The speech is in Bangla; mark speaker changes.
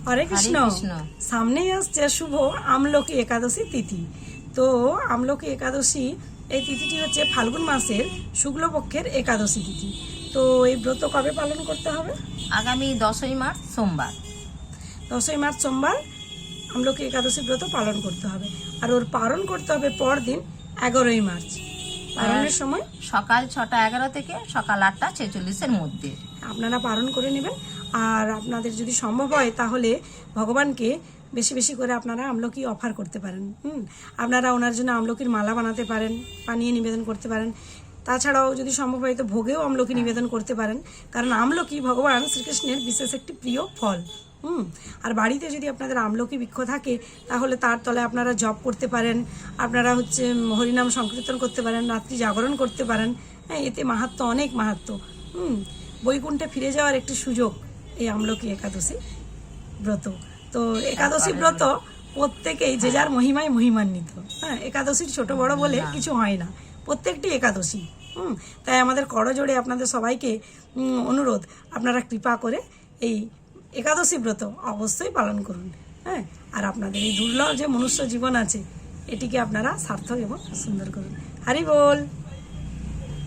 Speaker 1: হরে কৃষ্ণ। সামনেই আসছে শুভ আমলকি একাদশী তিথি। তো আমলকি একাদশী এই তিথিটি হচ্ছে ফাল্গুন মাসের শুক্লপক্ষের একাদশী তিথি। তো এই ব্রত কবে পালন করতে হবে?
Speaker 2: আগামী 10ই মার্চ সোমবার।
Speaker 1: 10ই মার্চ সোমবার আমলকি একাদশী ব্রত পালন করতে হবে। আর ওর পালন করতে হবে পরদিন 11ই মার্চ। পালনের সময়
Speaker 2: সকাল 6:11 থেকে সকাল 8:46-এর মধ্যে
Speaker 1: আপনারা পালন করে নেবেন। আর আপনাদের যদি সম্ভব হয় তাহলে ভগবানকে বেশি বেশি করে আপনারা আমলকি অফার করতে পারেন। আপনারা ওনার জন্য আমলকির মালা বানাতে পারেন, বানিয়ে নিবেদন করতে পারেন। তাছাড়াও যদি সম্ভব হয় তো ভোগেও আমলকি নিবেদন করতে পারেন, কারণ আমলকি ভগবান শ্রীকৃষ্ণের বিশেষ একটি প্রিয় ফল। আর বাড়িতে যদি আপনাদের আমলকি বৃক্ষ থাকে তাহলে তার তলায় আপনারা জপ করতে পারেন, আপনারা হরিনাম সংকীর্তন করতে পারেন, রাত্রি জাগরণ করতে পারেন। হ্যাঁ, এতে মাহাত্ম্য, অনেক মাহাত্ম্য। বৈকুণ্ঠে ফিরে যাওয়ার একটি সুযোগ এই আমলকি একাদশী ব্রত। তো একাদশী ব্রত প্রত্যেকেই যে যার মহিমায় মহিমান্বিত। হ্যাঁ, একাদশীর ছোট বড় বলে কিছু হয় না, প্রত্যেকটি একাদশী। তাই আমাদের করজোড়ে আপনাদের সবাইকে অনুরোধ, আপনারা কৃপা করে এই একাদশী ব্রত অবশ্যই পালন করুন। হ্যাঁ, আর আপনাদের এই দুর্লভ যে মনুষ্য জীবন আছে এটিকে আপনারা সার্থক এবং সুন্দর করুন। হরি বল।